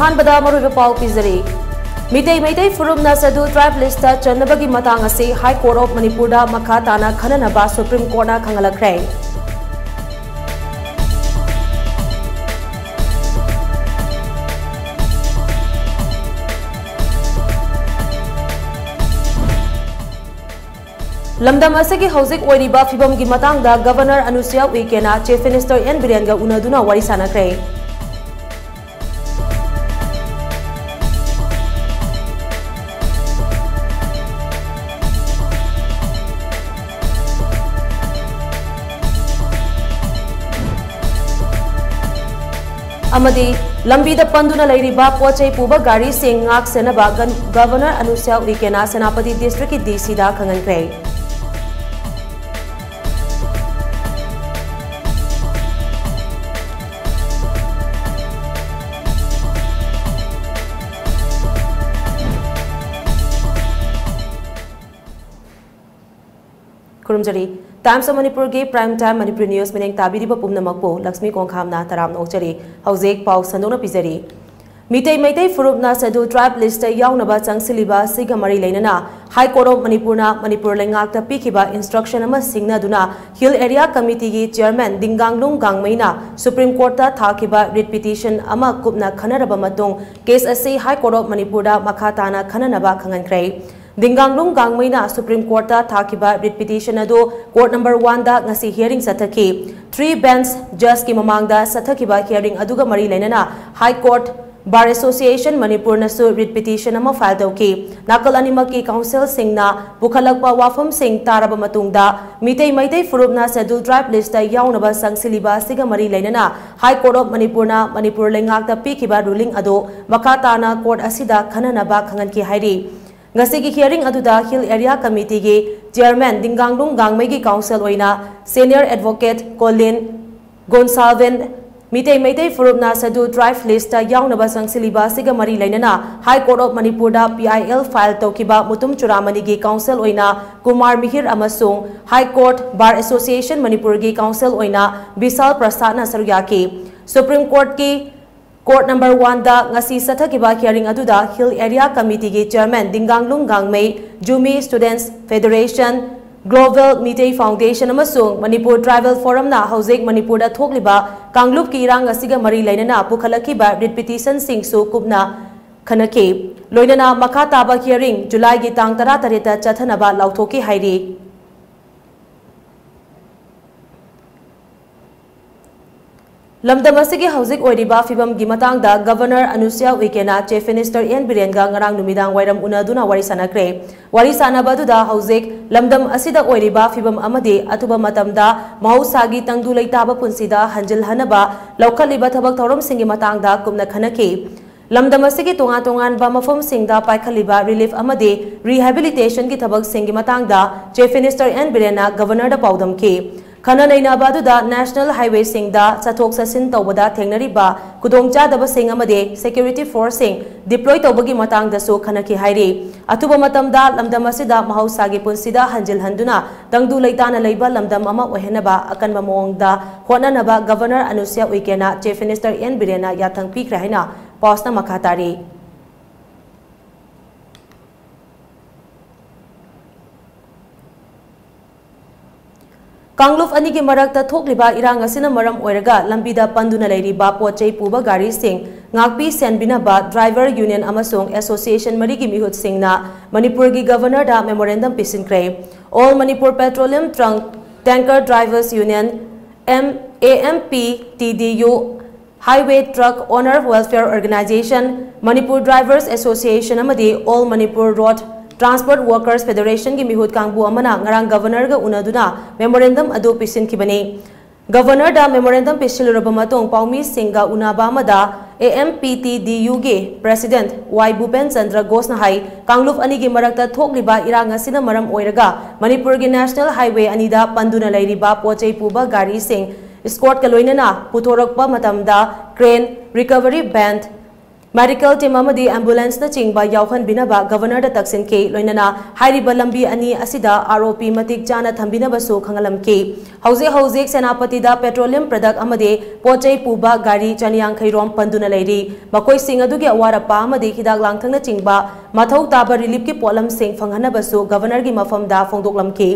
अहानबदा मरुब पाउ पिजरी Meetei Meitei फुरुमना schedule tribe list चन्नबगी Matang असी high court of Manipur मखा ताना खननबा सुप्रीम कोर्ट खंगलखरे लमदम असेगी हौजिक ओइरिबा फिबम की मतंगदा गवर्नर अनुसुया उइकेना चीफ मिनिस्टर एन बिरेनगा उनदुना वारी सानखरे अमदी लंबीदा पंदुना लैरिबा पोचै पुबा गाड़ी से ngak सेनबा गवर्नर अनुसुया उइकेना सेनापति डिस्ट्रिक्ट की डीसी दा खंगनखरे खुरुमजरी टाइम्स ऑफ मणिपुर के प्राइम टाइम मणिपुर न्यूज मिनेंग ताबिरिबा पुमनमकपो लक्ष्मी कोंखामना तराम नोचरी हौजेक पाउ संदोना पिजरी मितै मैतै फुरुपना शेड्यूल ट्राइब लिस्ट याउनबा चंगसिलिबा सिगा मरी लेनना हाई कोर्ट ऑफ मणिपुरना मणिपुर लेंगाकता पिखिबा इंस्ट्रक्शन अमा सिंगनादुना हिल एरिया कमिटी की चेयरमैन दिंगांगलुंग गांगमैना सुप्रीम कोर्ट ता थाखिबा रिट पिटिशन अमा कुपना खनरबा मतुंग केस असे हाई कोर्ट ऑफ मणिपुरदा मखा ताना खननबा खंगनखरे दिंगांगलुंग गांगमैना सुप्रीम कोर्ट ता थाखिबा रिट पिटिशन अदो कोर्ट नंबर 1 दा ngasi हियरिंग सथखि 3 बेंच जज की ममांगदा सथखिबा हियरिंग अदुगा मरी लेनना high court bar association Manipur नसु रिट पिटिशन अमा फाइल तौकी नाकल अनिमक की काउंसिल सिंगना पुखलकपा वाफम सिंग तारबा मतुंगदा मितै मैतै फुरुपना शेड्यूल ट्राइब लिस्ट याउनबा संगसिलिबा सिगा मरी लेनना हाई कोर्ट ऑफ मणिपुरना मणिपुर लेंगाकता पिखिबा रूलिंग अदो मखा ताना कोर्ट असिदा खननबा खंगनकी हाइरी ngasi ki hearing aduda hill area committee ge chairman dinganglung gangmei gi council oina senior advocate Colin Gonsalven Meetei Meitei फुरुपना शेड्यूल ट्राइब लिस्ट याउनबा संगसिलिबा सिगा मरी लेनना हाई कोर्ट ऑफ मणिपुर दा PIL फाइल तौकिबा मुतुम चुरामनी गी काउंसिल ओइना कुमार मिहिर अमसुंग high court bar association Manipur गी काउंसिल ओइना विशाल प्रसाद ना सरुयाकी सुप्रीम कोर्ट की कोर्ट नंबर 1 दा ngasi सथकिबा हियरिंग अदुदा हिल एरिया कमिटी की चेयरमैन दिंगांगलुंग गांगमei Zomi students federation global Meetei foundation अमसुंग मणिपुर ट्राइबल फोरम ना हौजिक मणिपुर दा थोकलिबा कांगलुप की इरांग असिगा मरी लेनना पुखलखिबा रिट पिटिशन सिंगसु कुबना खनके लोइनना मखा ताबा हियरिंग जुलाई की तांग 13 ता चथनबा लाउथोकी हाइरी लमदम असिगे हौजिक ओइरिबा फिबम गी मतंगदा गवर्नर अनुसुया उइकेना चीफ मिनिस्टर एन बिरेनगा ngarang नुमिदांग वाइरम उनदुना वारी सानखरे वारी सानबादुदा हौजिक लमदम असिदा ओइरिबा फिबम अमदे अथुबा मतमदा महौसागी तंगदु लैताबा पुंसिदा हंजल हनबा लौखलिबा थबक थौरम सिंगी मतंगदा कुमना खनके लमदम असिगे तोंगा तोंगानबा मफम सिंगदा पाइखलिबा रिलीफ अमदे रिहैबिलिटेशन की थबक सिंगी मतंगदा चीफ मिनिस्टर एन बिरेना गवर्नर दा पाउदम के खना नैनाबादुदा नेशनल हाईवे सिंगदा चथोक ससिन तौबदा थेंगनरिबा कुदोंचादबा सिंग अमदे सिक्योरिटी फोर्स सिंग डिप्लॉय तौबगी मतंगदसु खनकी हाइरे अथुबा मतमदा लमदम असिदा महौसागी पुंसिदा हंजिल हंदुना तंगदु लैताना लैबा लमदम अमा ओहेनबा अकनबा मोंगदा होननबा गवर्नर अनुसुया उइकेना चीफ मिनिस्टर एन बिरेना याथंग पीखरा हैना पाउसना मखातारी कांगलुफ अनी के मरकता थोकलिबा इरांग असिना मरम ओइरगा लंबीदा पंदुना लैरिबा पोचै पुबा गाड़ी सिंग ngakpi senbinaba ड्राइवर यूनियन अमसोंग एसोसिएशन मरी की मिहुत सिंगना मणिपुर की गवर्नर दा मेमोरेंडम पिसिनख्रे all Manipur petroleum truck tanker drivers union AMPTDU highway truck owner welfare organization Manipur drivers association अमदी all Manipur road transport workers federation की मिहुत कांगबु अमना ngarang गवर्नर गा उनदुना मेमोरेंडम अदु पिसिनखिबने गवर्नर दा मेमोरेंडम पिसिलुरबा मतोंग पाउमी सिंगा उनाबा मदा AMPTDU गे प्रेसिडेंट वाई भूपेन चंद्र घोषना हाई कांगलुप अनी की मरकता थोकलिबा इरांग असिना मरम ओइरगा मणिपुर की नेशनल हाईवे अनीदा पंदुना लैरिबा पोचै पुबा गाड़ी सिंग स्कॉट का लोइनना पुथोरकपा मतमदा क्रेन रिकवरी बैंड मेडिकल टीम अमदी एम्बुलेंस न चिंगबा यावहन बिनबा गवर्नर द तक्सिन के लोइनना हाइरिबा लंबी अनि असिदा आरओपी मतिक जाना थंबिनबसु खंगलम के हौजे सेनापति दा पेट्रोलियम प्रोडक्ट अमदे पोचै पुबा गाड़ी चनियांखैरोम पंदुना लेरी मकोई सिंग अदुगे अवारपा अमदे हिदाक लांथंगना चिंगबा मथौ ताबा रिलीफ की पोलम सिंग फंगहनबसु गवर्नर की मफमदा फोंदोकलम के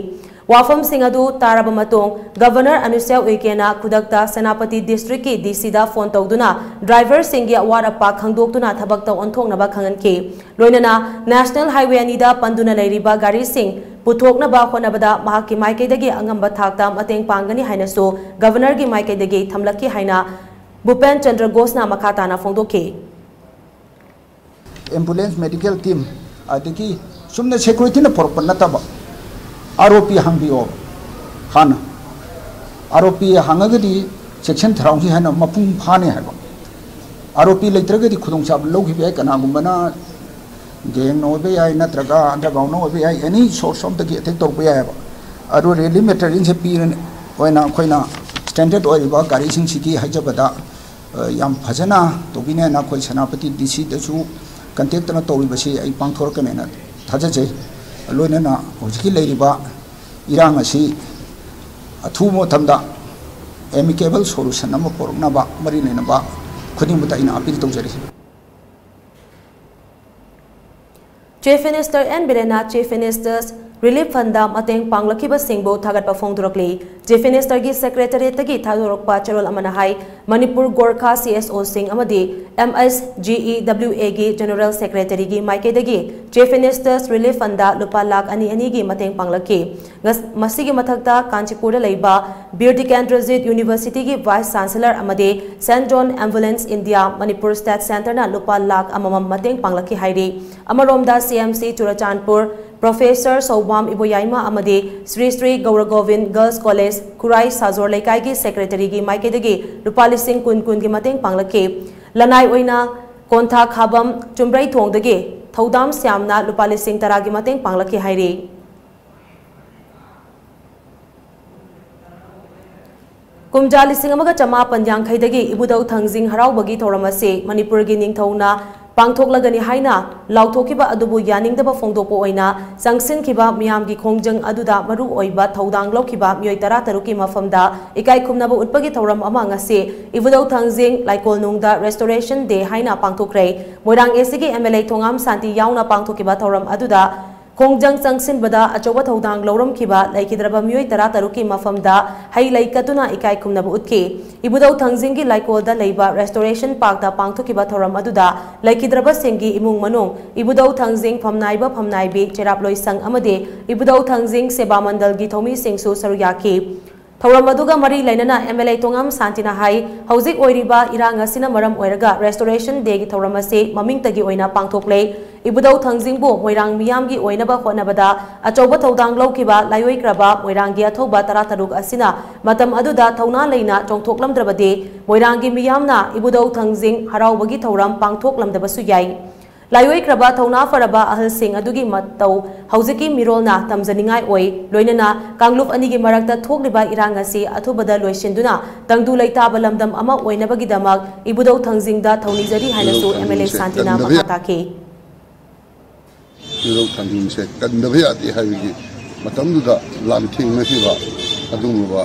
वाफम सिंह अदु तारब मतों गवर्नर अनुसया उइकेना खुदकता सेनापति डिस्ट्रिक्ट की डीसीदा फोन तौदुना ड्राइवर सिंह अवारपा खंगदोक्तुना थबक्ता ओंथोकनबा खंगनके लोइनना नेशनल हाईवे अनिदा पंदुना लेरिबा गाड़ी सिंह पुथोकनबा होनबदा महाकी माइकेदगी अंगंबा थाकता मतेंग पांगनी हाइनसो गवर्नर की माइकेदगी थमलकी हाइना भूपेन चंद्र घोषना मखाताना फोंदोके एम्बुलेंस मेडिकल टीम अदगी सुमने सिक्योरिटी न फरपन नतबा आरोपी हांबियो हाना आरोपी हांगगदी सेक्शन थराउंसी हाना मपुंग फाने हाबा आरोपी लेत्रगदी खुदोंसाब लौगिबे याय कनागुंबना गेंग नोबे याय नत्रगा अंडरग्राउंड नोबे याय any source of the attack तोबे याय अरो रेली मेटरिंग से पीरन ओइना खोइना स्टैंडर्ड ओइबा गाड़ी सिंग सिकी हाइजबदा याम फजना तोबिने ना खोइ सेनापति डीसी दसु कंटेक्ट न तोबिबसी आई पांथोरकनेना थाजजे लोइनना होजिकी लेरिबा इरांग असी अथुमो थमदा एमिकेबल सोल्यूशन अमा पोरकनबा मरि लेनबा खुदिमुता इन अपील तौजरी चीफ मिनिस्टर एन बिरेना चीफ मिनिस्टर्स रिलीफ फंड मतेंग पांगलखिबा सिंगबो थागतपा फोंदोरकली चीफ मिनिस्टर की सेक्रेटरीट की थादोरकपा चरोल अमना हाई मणिपुर गोरखा सीएसओ सिंह अमदी MSGEWA की जनरल सेक्रेटरी की माइकेदगी चीफ मिनिस्टर्स रिलीफ फंड लुपा लाख अनि अनि की मतेंग पांगलखि मसिगी मथक्ता कांचीपुर लेबा बीर डिकेंद्रजीत यूनिवर्सिटी की वाइस चांसलर अमदे Saint John ambulance India Manipur state centre ना लुपा लाख अमम मतेंग पांगलखि हाइरी अमरोमदा CMC Churachandpur professor सौबाम इबोयाइमा अमदे Shri Shri Gaur Govind girls college खुराई साजोर लेकाई की सेक्रेटरी की माइकेदगी लुपा लिसिंग कुन की मतेंग पांगलखि लनाई ओइना कोंथा खाबम चुम्ब्रई थोंगदगे थौदाम श्यामना लुपा लिसिंग 10 की मतेंग पांगलखि हाइरी कुमजा लिसिंग अमगा चमापन यांखैदगी इबुदौ थंजिंग हराउबगी थौरमसे मणिपुर की निंगथौना पांथोकलगनी हाइना लाउथोकिबा अदुबु यानिंगदबा फोंदोपो ओइना संगसिनखिबा मियामगी खोंजंग अदुदा मरु ओइबा थौदांग लौखिबा मियोय 13 की मफमदा इकाई खुमनबा उटपगी थौरम अमा ngase इबुदौ थंजिंग लाइकोलनुंगदा रेस्टोरेशन डे हाइना पांथोकरे मोइरांग एसीगी MLA थोंगाम शांति याउना पांथोकिबा थौरम अदुदा खोंजंग संगसिनबदा अचौबा थौदांग लौरमखिबा लैखिद्रबा मियोय 13 की मफमदा हई लैकतुना इकाई खुमनबा उतके इबुदौ थंजिंगी लाइकोलदा लेबा रेस्टोरेशन पार्कदा पांथोकिबा थौरम अदुदा लैखिद्रबा सिंगी इमुंग मनुंग इबुदौ थंजिंग फमनाइबा फमनाइबी चेरापलोय संग अमदे इबुदौ थंजिंग सेबा मंडलगी थौमी सिंगसु सरुयाखी थौरम अदुगा मरी लैनना MLA तोंगाम शांतिना हाई हौजिक ओइरिबा इरांग असिना मरम ओइरगा रेस्टोरेशन डे की थौरम असे ममिंगतगी ओइना पांथोकले इबुदौ थंजिंगबो मोइरांग मियामगी ओइनबा होनबदा अचौबा थौदांग लौखिबा लायोइक्रबा मोइरांगी अथौबा 13 असिना मतम अदुदा थौना लेना चोंथोकलमद्रबदे मोइरांगी मियामना इबुदौ थंजिंग हराउबगी थौरम पांथोकलमदबसु याई लायोइक्रबा थौना फरबा अहल सिंह अदुगी मतौ हौजिकी मिरोलना तमजनिंगाई ओइ लोइनना कांगलुप अनिगी मरक्ता थोकलिबा इरांग असि अथुबदा लोइसिंदुना तंगदु लैताबा लमदम अमा ओइनबगीदमक इबुदौ थंजिंगदा थौनिजरी हाइनसु MLA शांतिना मखाताके इबुदौ थंजिंगसे कंदबे आदि हाइगी मतमदुदा लामथिंगनखिबा अदुमुबा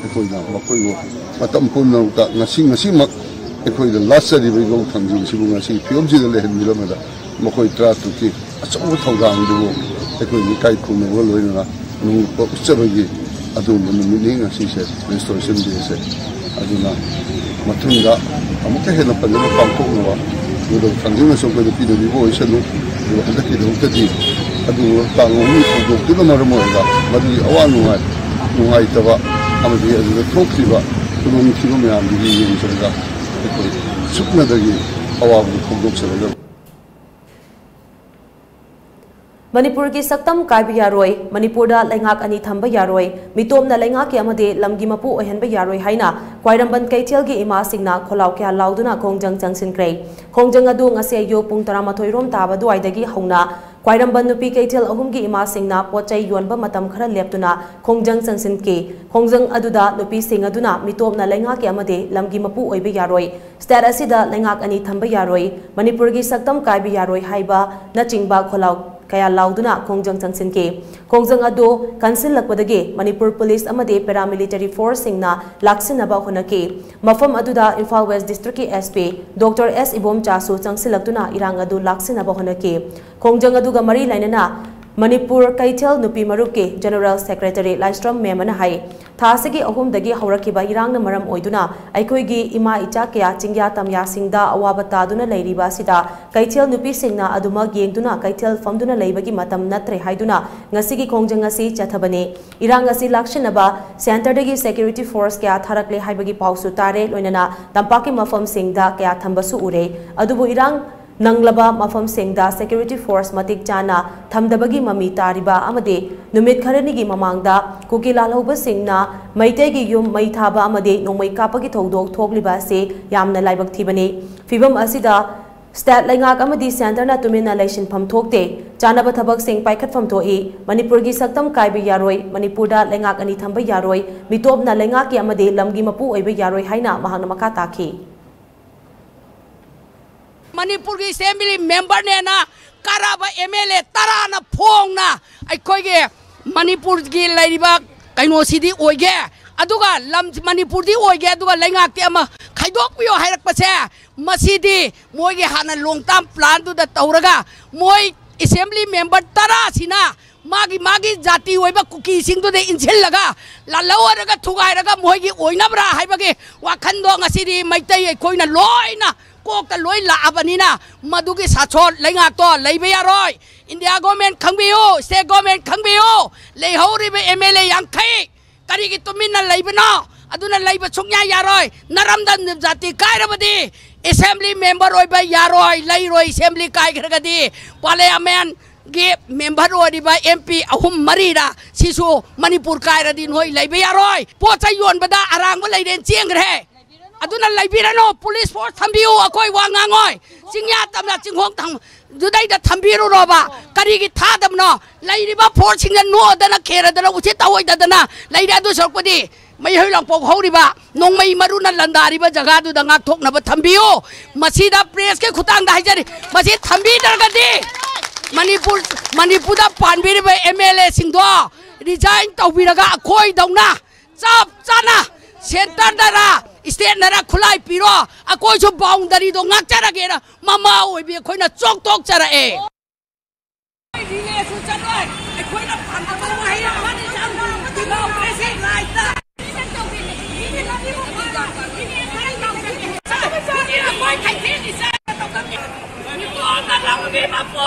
एकोइना मकोइगो मतम पुनौका ngasi एकोइदा लासरिबा इबुदौ थंजिंगसिबु ngasi फियमसिदा लेहनमिलमदा मकोइ त्रातुकी अचौबा थौदांगदुबो एकोइनि काइ खुमनबो लोइना नुपा उच्चबगी अदुम नुमिनि ngasiसे रेस्टोरेशन देसे अदुना मथुंगा अमुक हेना पल्लम पांथोकनवा इबुदौ थंजिंगसो कोइ पिदबिबो ओइसनु हंदकी दौतदी अदु तांगोमि थौदोक्तुना मरमोगा मदि अवा नुंगाइतबा अमदि अदुदा थोक्खिबा खुदोंखिबा मयामदि येंजरगा सुपनदगी अवाबु थौदोक्सरगा मणिपुर की सक्तम कायबा यारोय मणिपुरदा लैंगाक अनि थंबा यारोय मितोमना लैंगाक की अमदे लमगी मपु ओहनबा यारोय हाइना क्वाइरंबन कैथेल की इमा सिंगना खोलाव क्या लाउदुना खोंजंग चंगसिनक्रे खोंजंग अदु ngase अयो पुंग 13 रोम ताबा दुआइदगी हौना Kwairambam nupi kaitel ahumgi ima singna pochai yonba matam khara leptuna khongjang changsinki khongjang aduda nupi sing aduna mitopna lenga ke amade lamgi mapu oibe yaroi state asida lengak ani thamba yaroi Manipur gi saktam kaibi yaroi haiba na chingba kholau kaya lauduna khongjang changsinki khongjang adu council lakwadagi Manipur police amade paramilitary force singna laksinaba honaki mafam aduda Imphal West district ki SP Dr S Ibom Chasu changsilaktuna irang adu laksinaba honaki khongjang adu Mari Lainana Manipur Kaitel Nupi Maruke General Secretary Lystrom Memana Hai Thasigi Ahum Dagi Haurakiba Irang Maram Oiduna Aikoigi Ima Ichakya Chingya Tamya Singda Awabata Duna Lairiba Sida Kaitel Nupi Singna Aduma Gengduna Kaitel Famduna Laibagi Matam Natre Haiduna Ngasigi Kongjangasi Chathabane Irangasi Lakshinaba Center Dagi Security Force Kya Tharakle Haibagi Pausu Tare Loinana Tampaki Mafam Singda Kya Thambasu Ure Adubu Irang Nanglaba mafam singda security force matik chana thamdabagi mami tariba amade numit kharanigi mamangda kukila lohba singna maitegi yum mai thaba amade nongmai kapagi thodok thogliba se yamna laibak thibani fibam asida state lengak amadi center na tumina election pham thokte chanaba thabak sing paikhat pham thoi Manipur gi saktam kaibi yaroi Manipur da lengak ani thamba yaroi mitopna lengak ki amade lamgi mapu oibe yaroi haina mahangna makha takhi Manipur की assembly member ने ना कराबा MLA तरा ना Phong ना आई कोई के मणिपुर की लाइबा कहीं सीधी ओइगे अदुगा लम मणिपुर दी ओइगे अदुगा लेंगा के अम खाइदोक पियो हाइरक पसे मसीदी मोई के हाना लॉन्ग टर्म प्लान दु द तौरगा मोई assembly member तरा सिना मागी जाति ओइबा कुकी सिंग दु दे इंसिल लगा लालवरगा थुगाइरगा मोई की ओइनबरा हाइबगे वाखन दो ngasiदी मैतै कोइना लोइना कोक लोई लाबनीना मधुगी साछो लेंगा तो लेबे यारोय इंडिया गवर्नमेंट खंबियो स्टेट गवर्नमेंट खंबियो लेहौरिबे MLA यांखै करिगी तुमिना लेबनो अदुना लेबे सुंया यारोय नरमदन जाति कायरबदी assembly member ओइबा यारोय लेरोय assembly कायखरगदी पार्लियामेंट गे मेंबर ओदिबा MP अहुम मरीरा सिसु मणिपुर कायरदी नोय लेबे यारोय पोचा योनबदा अरांगबा लेदेन चेंगरे अदुना लाइबिरनो पुलिस फोर्स थंबियो अकोय वांगांगोय सिंया तमना चिंगोंग थंग जुदाई द थंबिरो रोबा करिगी थादमनो लाइरिबा फोर्स सिंगन नो दना खेरदना उसे तावय दना लाइरा दु सरपदी मै होइलां पोग हौरिबा नोंमै मरुना लंदारिबा जगा दु दंगा थोकनबा थंबियो मसीदा प्रेस के खुतांग दा हाइजरी मसी थंबी दरगदी मणिपुर दा पानबिरिबा MLA सिंगदो रिजाइन तौबिरगा अकोय दौना चाप चाना सेंटर दरा स्टेट नरा खुलाई पीरो अकोई जो बाउंडरी दो ngak charagera mama oi bi khoi na chok tok chara e dile su chanoi ai khoi na pan ta ma hai na mani chang di lo pressing right da ni na bi mo ba ni khai na ni na koi khai the ni sa ta ta ni to na la bi ma po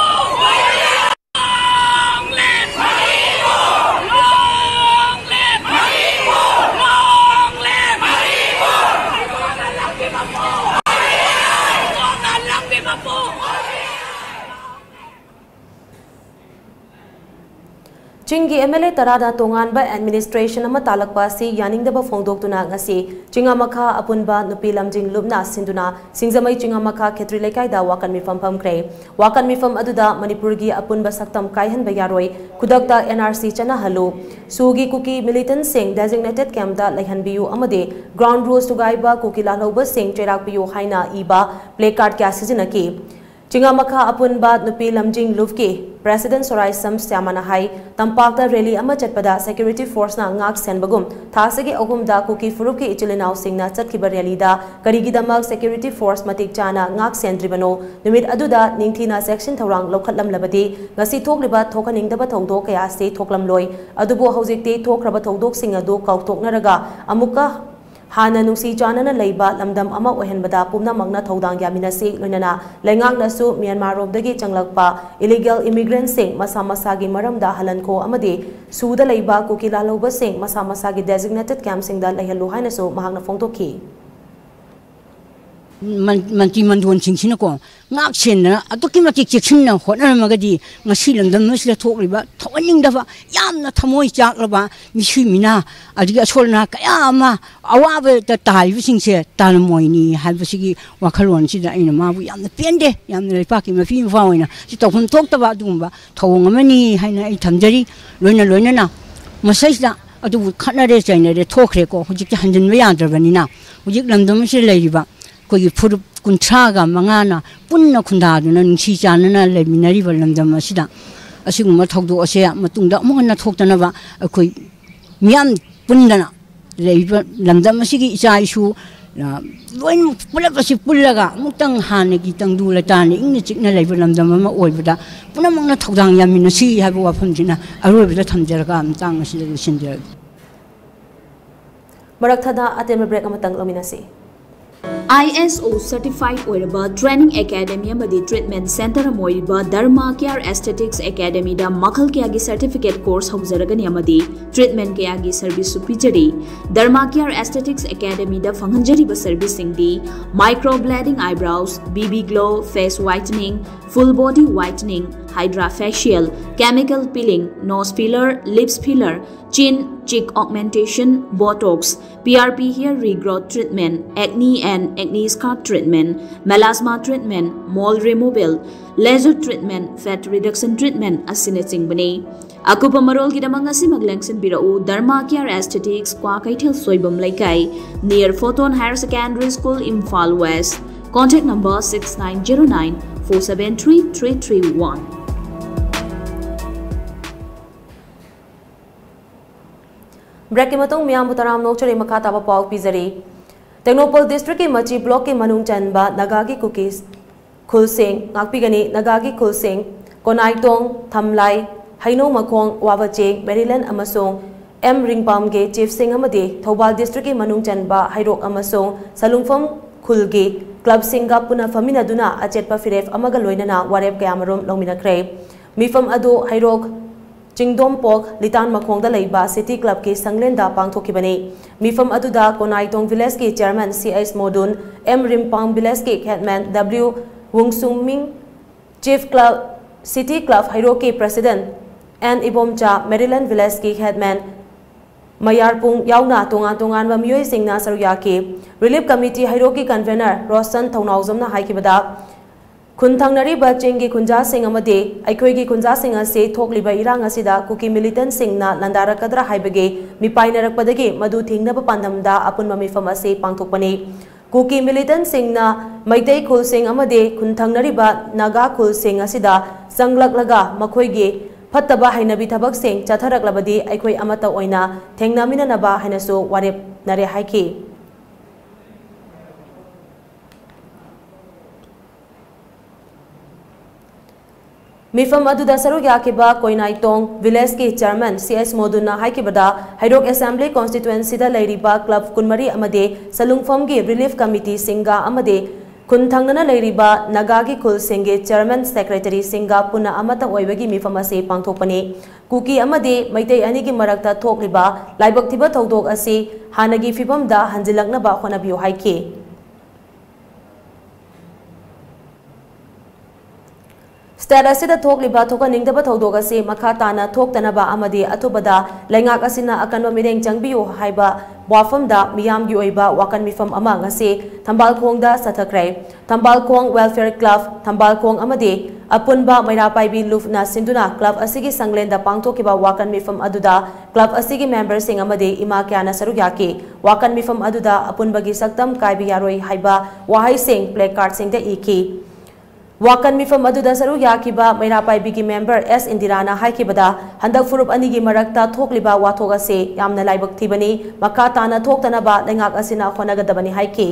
Chingi MLA Tarada Tonganba Administration ama talakpa si yaningdaba phongdoktuna ngasi Chingamakha apunba nupi lamjing lubna sinduna singzamai Chingamakha khetri lekai da wakan mifam phamkre wakan mifam aduda Manipur gi apunba saktam kaihan bayaroi kudakta NRC chana halu sugi kuki militant sing designated camp da laihanbiyu amade ground rules tugaiba kuki lalhoba sing cherakbiyu haina iba placard kya sizinaki Chingamakha apunba nupi lamjing luvki President Sorai Sam Syamana Hai Tampakta rally ama chatpada security force na ngak senbagum thasagi agum da kuki furuki ichilinau singna chatkiba rally da karigidamak security force matik chana ngak sendribano numit aduda ningthina section thorang lokhatlam labadi ngasi thokliba thokaningdaba thodok kaya se thoklam loi adubo hojikte thokraba thodok sing adu kautoknaraga amuka Hana nusi chanana leiba lamdam ama ohenbada pumna magna thodang yaminasi loinana lengak nasu Myanmar robdagi changlakpa illegal immigrants sing masa masagi maramda halanko amade suda leiba kukila loba sing masa masagi designated camp sing da lehalu hainasu mahangna phongtokhi मंत्री मंडोन सिंह को सेना चेक्शन होटनगदी लमदम थोड़ा थोनिंगदब यामना थमोई चाकलबा मिना असोलना कया अवाब ताइबसिंगसे तालमोइनी हाइबसिगी वखलोनसिदा अइना माबु यामना पेंदे यामना लेपाकी मफी मफावइना सि तौफम थोक्तबा दुंबा थौंग अमनी हाइना अइ थमजरी लोइना मसैदा अदु खनरे चाइनरे थोखरेको हुजिक हंजन याद्रबनिना हुजिक लमदम से लेरिबा कोई फुर कुंथ्रागा मंगाना पुन्ना खुंदादुना नुंसी चानना लेमिनरिबा लमदम असिदा असिगुम थौदो असे मतुंगदा मोहन थोक्तनबा अखोई मियाम पुन्ना लेबा लमदम असिगी इचा इशु लोइन पुलप असि पुल्लगा मुक्तंग हानेगी तंगदु लतानी इंग चिकना लेबा लमदम अमा ओइबदा पुनमंगना थौदांग यामिनसी हाबो वाफमजिना अरोबदा थमजरगा अमतांग असिदा सिंजर मरकथदा अतेम ब्रेक अमतंग लोमिनासी ISO certified oiraba training academy amadi treatment center amoiriba Dharma Care Aesthetics Academy da makhal kya gi certificate course haujaragani amadi treatment kya gi service supijari Dharma Care Aesthetics Academy da fanghanjari ba service singdi microblading eyebrows, BB glow, face whitening, full body whitening, hydrofacial, chemical peeling, nose filler, lips filler, chin, cheek augmentation, botox, PRP hair regrowth treatment, acne and acne scar treatment, melasma treatment, mole removal, laser treatment, fat reduction treatment asinating bani. Akupa marol gidamang asi maglengsin birau Dharma Care Aesthetics kwa kaithel soibam laikai near Photon Higher Secondary School Imphal West. Contact number 6909 473 331. Break के मतों मियाम बुतराम नोचरे मखा ताबा पाव पिजरी टेक्नोपोल district के मची block के मनुंग चनबा नगागी cookies खुलसिंग नागपिगनी नगागी खुलसिंग कोनाइटोंग थमलाई हाइनो मखोंग वाबचेंग Maryland अमसोंग M रिंगपाम के chief Singh अमदे Thoubal district के मनुंग चनबा हाइरोक अमसोंग सलुंगफम खुलगे club सिंगा पुना फमिनदुना अचेतपा फिरेफ अमगा लोइनना वारेप कयामरोम लौमिनख्रे मिफम अदो हाइरोक चिंगदोम पोक लितान मखोंगदा लेबा सिटी क्लब के संगलेंदा पांगथोखिबने मिफम अदुदा कोनाइटोंग विलेज के चेयरमैन सीएस मोडुन एम रिमपांग विलेज के हेडमैन डब्ल्यू वुंगसुमिंग चीफ क्लब सिटी क्लब हाइरो के president N Ibomcha Maryland village के हेडमैन मयारपुंग याउना तोंगान तोंगान मियोय सिंगना सरुया के रिलीफ कमिटी हाइरो के कन्वेनर रोशन थौनाउजमना हाइकिबदा खुनथंगनरिबा चिंगी खुंजा सिंह अमदे अखोइगी खुंजा सिंह असे थोकलिबा इरांग असिदा कुकी मिलिटेंट सिंगना लंदारकदरा हाइबगे मिपाइनरकपदगे मधु थिंगनब पांदमदा अपुनबा मिफम असे पांगथोकपने कुकी मिलिटेंट सिंगना मैतै खुल सिंह अमदे खुनथंगनरिबा नागा खुल सिंह असिदा संगलकलगा मखोइगे फत्तबा हाइनबी थबक सिंह चथरकलबदी अखोइ अमता ओइना थेंगनामिननबा हाइनसो वारेप नरे हाइखि मिफम अदुदा सरुक याकिबा कोइनाइटोंग विलेज के चेयरमैन सीएस मोदुना हाइकिबदा हाइरोक असेंबली कॉन्स्टिट्यूएंसीदा लेरिबा क्लब कुनमरी अमदे सलुंगफम के रिलीफ कमिटी सिंगा अमदे खुनथंगना लेरिबा नगागी खुल सिंगे चेयरमैन सेक्रेटरी सिंगा पुना अमता ओइबगी मिफम असे पांगथोकपने कुकी अमदे मैतै अनिगी मरक्ता थोकलिबा लाइबक थिबा थौदोक असे हानगी फिबमदा हंजिलकनबा होनबियो हाइके स्टेट असिदा थोकलिबा थोकनिंगदबा थौदोक असे मखा ताना थोक्तनबा अमदे अथुबदा लैंगाक असिना अकनबा मिरेंग चंगबियो हाइबा वाफमदा मियामगी ओइबा वाकन मिफम अमा ngase थंबालखोंगदा सथख्रै थंबालखोंग वेलफेयर क्लब थंबालखोंग अमदे अपुनबा मैरापाइबी लुफना सिंदुना क्लब असिगी संगलेंदा पांगथोकिबा वाकन मिफम अदुदा क्लब असिगी मेंबर सिंग अमदे इमा क्याना सरुक याके वाकन मिफम अदुदा अपुनबगी सक्तम काइबी यारोई हाइबा वाहै सिंग प्ले कार्ड सिंगदा इकी वाकन मिफम अदुदा सरु याकिबा मैरापाइबी की मेंबर एस इंदिराना हाइकिबदा हंदक फुरुप अनिगी मरक्ता थोकलिबा वाथोक असे यामना लाइबक थिबनी मखा ताना थोक्तनबा लैंगाक असिना होनगदबनी हाइके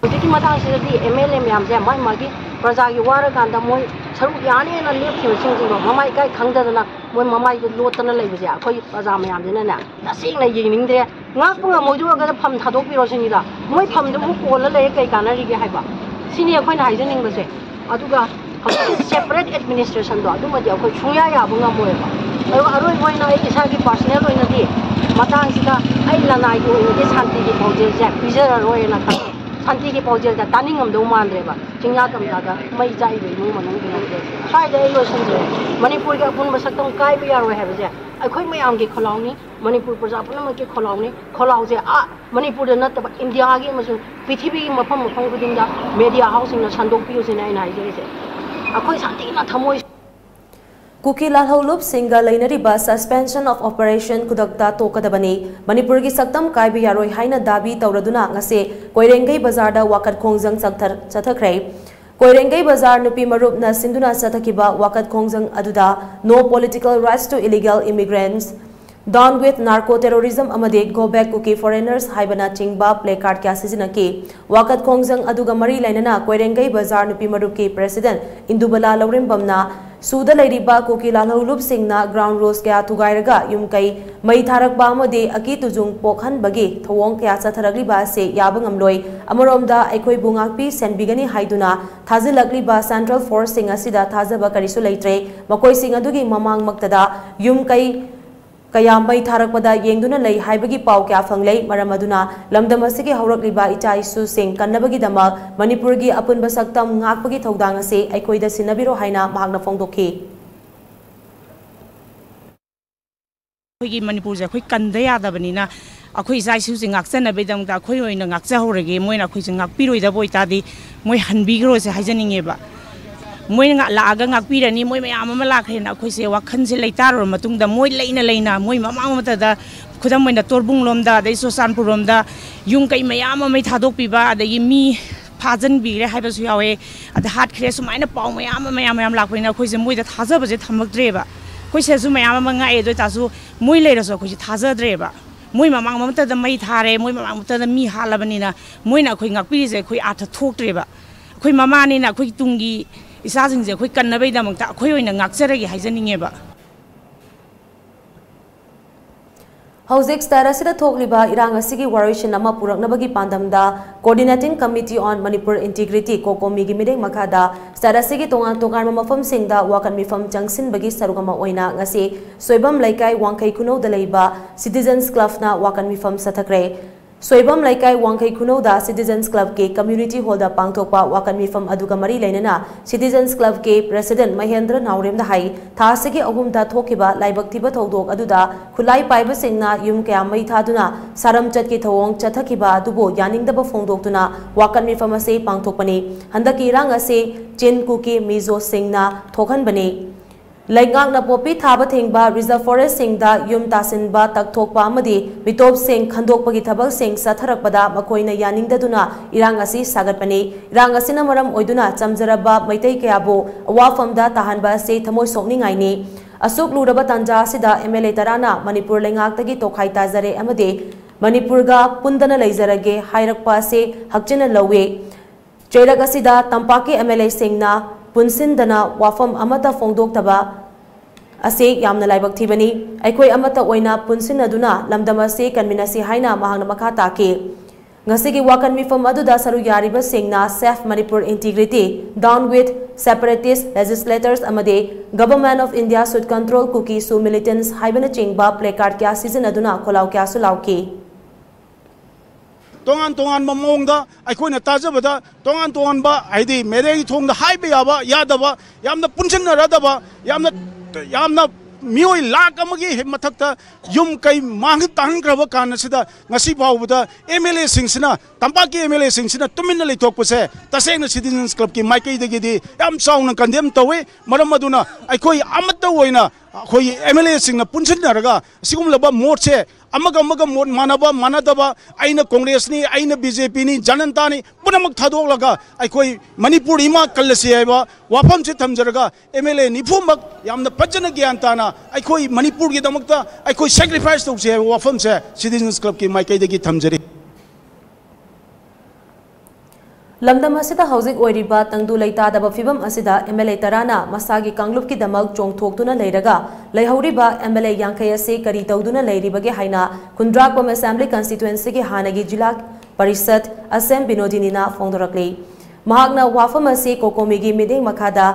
की मतांग से एमएलए मैम से माई मागी प्रजा की वार कांदा मोय सरुक याने ना लेपखिबा सिंजिबा ममाई काय खंगदना मोय ममाई को लोतना लेबजे अखोय प्रजा मैम जेना नसिंग नै यिंगनिंगदे ngakpunga moidu ga pham thadok biro sinida moi pham du kola le kai kanari ge haiba sini akhoi na haijening base aduga separate administration do adu madi akhoi chuya ya bunga moeba aroi moi na isa ki personal oina di ꯃꯇꯥꯡꯁꯤꯗ ꯑꯩ ꯂꯅꯥꯏꯒꯤ ꯑꯣꯏꯅꯗꯤ ꯁꯥꯟꯇꯤꯒꯤ ꯄꯥꯎꯖꯦꯜꯁꯦ ꯄꯤꯖꯔꯔꯣꯏꯅ ꯈꯜꯂꯦ ꯁꯥꯟꯇꯤꯒꯤ ꯄꯥꯎꯖꯦꯜꯗ ꯇꯥꯅꯤꯡꯉꯝꯗꯧ ꯃꯥꯟꯗ꯭ꯔꯦꯕ ꯆꯤꯡꯌꯥ ꯇꯝꯌꯥꯗ ꯃꯩ ꯆꯥꯛꯏꯕ ꯏꯃꯨꯡ ꯃꯅꯨꯡꯁꯤꯡꯁꯦ ꯁ꯭ꯋꯥꯏꯗ ꯑꯩ ꯂꯣꯏꯁꯤꯟꯖꯔꯦ ꯃꯅꯤꯄꯨꯔꯒꯤ ꯑꯄꯨꯟꯕ ꯁꯛꯇꯝ ꯀꯥꯏꯕ ꯌꯥꯔꯣꯏ ꯍꯥꯏꯕꯁꯦ ꯑꯩꯈꯣꯏ ꯃꯌꯥꯝꯒꯤ ꯈꯣꯜꯂꯥꯎꯅꯤ ꯃꯅꯤꯄꯨꯔ ꯄ꯭ꯔꯖꯥ ꯄꯨꯝꯅꯃꯛꯀꯤ ꯈꯣꯜꯂꯥꯎꯅꯤ ꯈꯣꯜꯂꯥꯎꯁꯦ ꯃꯅꯤꯄꯨꯔꯗ ꯅꯠꯇꯕ ꯏꯟꯗꯤꯌꯥꯒꯤ ꯑꯃꯁꯨꯡ ꯄ꯭ꯔꯤꯊꯤꯕꯤꯒꯤ ꯃꯐꯝ ꯈꯨꯗꯤꯡꯗ ꯃꯦꯗꯤꯌꯥ ꯍꯥꯎꯁꯁꯤꯡꯅ ꯁꯟꯗꯣꯛꯄꯤꯌꯨꯁꯤꯅ ꯑꯩꯅ ꯍꯥꯏꯖꯔꯤꯁꯦ ꯑꯩꯈꯣꯏ ꯁꯥꯟꯇꯤꯅ ꯊꯃꯣꯏ कुकी लालहौलुप सिंगा लेनरिबा सस्पेंशन ऑफ ऑपरेशन खुदकता तोकदबनी मणिपुर की सक्तम कायबे यारोय हाइना दाबी तौरदुना ngase कोइरेंगई बाजार दा वाकत खोंगजंग चथखरे कोइरेंगई बाजार नुपी मरुपना सिंधुना चथकिबा वाकत खोंगजंग अदुदा no political rights to illegal immigrants down with narco terrorism अमदे गो बैक कुकी फॉरेनर्स हाइबना चिंगबा प्ले कार्ड क्या सिजनकी वाकत खोंगजंग अदुगा मरी लाइनना कोइरेंगई बाजार नुपी मरुप की प्रेसिडेंट इंदुबला लौरिंबमना सूद लेरिबा कुकी लालहौलुप सिंगना ग्राउंड रोज क्या थुगाइरगा युमकई मई थारकबा अमदे अकी तुजुंग पोखनबगी थवोंग क्या चथरगलिबा से याबंगमलोय अमरोमदा अखोय बुंगाकपी सेनबिगनी हाइदुना थाजिलकलिबा सेंट्रल फोर्स सिंग असिदा थाजबा करिसु लेत्रे मकोय सिंग अदुगी ममांग मक्तदा युमकई कया मई थारकपदा येंगदुना लई हाइबगी पाव क्या फंगले मरम अदुना लमदम असिगे हौरकलिबा इचा इसु सिंग कन्नबगी दमक मणिपुर की अपुनबा सक्तम ngakpagi थौदांग असे अखोयदा सिनबिरो हाइना महागना फोंदोखी अखोयगी मणिपुर जे अखोय कंद यादबनिना अखोय इचा इसु सिंग ngakchanabidam da अखोय ओइना ngakchahorege मोइना अखोय सिंग ngakpiroida बोइतादी मोइ हनबिग्रो से हाइजनिंगेबा मोइ लागा ngakpirani मोइ मयाम अमा लाखरेना अखोय से वाखन से लेतारो मतुंगदा मोइ लेना मोइ ममांग मतदा खुदम मोइना तोरबुंग लोमदा दै सोसानपुर रोमदा युंग कै मयाम अमै थादोकपिबा अदगी मी फाजन बिरे हाइबसु यावे अद हाट खरे सुमाइना पाउ मयाम लाखोइना अखोय से मोइदा थाजबजे थमक्द्रेबा अखोय से मयाम अमा ngaए दो तासु मोइ लेरसु अखोय से थाजद्रेबा मोइ ममांग मतदा मै थारे मोइ ममांग मतदा मी हालबनिना मोइना अखोय ngakpiriजे अखोय आर्थ थोक्ट्रेबा अखोय ममानिना अखोय तुंगी इसाजिंजे अखोय कन्नबैदमक्ता अखोय ओइना ngakjaragi हाइजनिंगेबा हौजिक स्टारसिदा थोकलिबा इरांग असिगी वारिशन अमा पुरकनबगी पांदमदा coordinating committee on Manipur integrity COCOMI मिदेंग मखादा स्टारसिगी तोंगान तोंगान मफम सिंगदा वाकन मिफम जंगसिनबगी सरुगमा ओइना ngasi सोइबम लाइकाई वांखै खुनौदा लेबा सिटीजन्स क्लबना वाकन मिफम सथक्रे सोइबम लाइकाई वांखै खुनौदा सिटीजन्स क्लब के कम्युनिटी हॉल पांगथोकपा वाकन मिफम अदुगा मरी लेनना सिटीजन्स क्लब के प्रेसिडेंट महेंद्र नाउरेमदा हाई थासगी अहुमदा थोकिबा लाइबक्तिबा थौदोक अदुदा खुलाई पाइबा सिंगना युम क्या मई थादुना सारम चटकी थवोंग चथकिबा अदुबो यानिंगदबा फोंदोक्तुना वाकन मिफम असे पांगथोकपनी हंदकी रांग असे चिन कुकी मिजो सिंगना थोखनबनी लैंगांगना पोपी थाबा थेंगबा रिजर्व फॉरेस्ट सिंगदा युम तासिनबा तकथोकपा अमदि बितोप सिंग खंदोकपगी थबक सिंग सथरकपदा मकोइना यानिंगदुना इरांग असि सागतपनी इरांग असिना मरम ओइदुना चमजरबा मैतै कयाबो अवाफमदा ताहनबा से थमोय सोकनिंगाइनी असुक लुरबा तंजा सिदा एमएलए तराना मणिपुर लेंगाक्तगी तोखाई ताजरे अमदि मणिपुरगा पुंदना लेजरगे हाइरकपा से हक्चिना लवे चेरक असिदा तंपाकी एमएलए सिंगना पुनसिंदना वाफम अमता फोंदोक्तबा असे यामना लाइबक थिबनी अखोय अमता ओइना पुनसिनदुना लमदम असे कन्मिनसी हाइना महांगना मखा ताके ngasi wakan mifam aduda saru yariba singna safe manipur integrity down with separatist legislators amade government of india should control kuki su militants haibana chingba placard kya season aduna kholau kya su lauki tongan mamongda aikoina tajabada tongan ba aidi meregi thongda haibe yaba yadaba yamna punsinna radaba yamna मियोई लाख अमगी मथक्ता युम कई मांग तांग्रब कानसिदा ngasi फाउबदा MLA सिंगसिना तंपाकी एमएलए सिंगसिना तुमिन लेथोकपसे तसेंग सिटीजन्स क्लब की माइकई दगीदी याम साउना कंडेम तवे मरम अदुना अखोई अमत ओइना अखोई एमएलए सिंगना पुनसिनरगा सिगुमलबा मोर्चे अमग मोट मानबा मानदबा आइना कांग्रेस नि आइना बीजेपी नि जनता नि पुनमक थादोलगा अखोई मणिपुर इमा कलसे आइबा वाफम से थमजरगा एमएलए निफुमक यामना पजन ज्ञान ताना अखोई मणिपुर की दमकता अखोई सैक्रिफाइस तौसे वाफम से सिटीजन्स क्लब की माइकई दगी थमजरी लमदम असिदा हौजिक ओइरिबा तंगदु लेतादबा फिबम असिदा एमएलए तराना मसागी कांगलुप की दमक चोंगथोक्तुना लेरगा लेहौरिबा एमएलए यांखै असे करी तौदुना लेरिबगे हाइना कुंद्राकपम असेंबली कंस्टिट्युएंसी की हानगी जिला परिषद असेम बिनोदिनीना फोंदोरकले महागना वाफम असे कोकोमीगी मिदेंग मखादा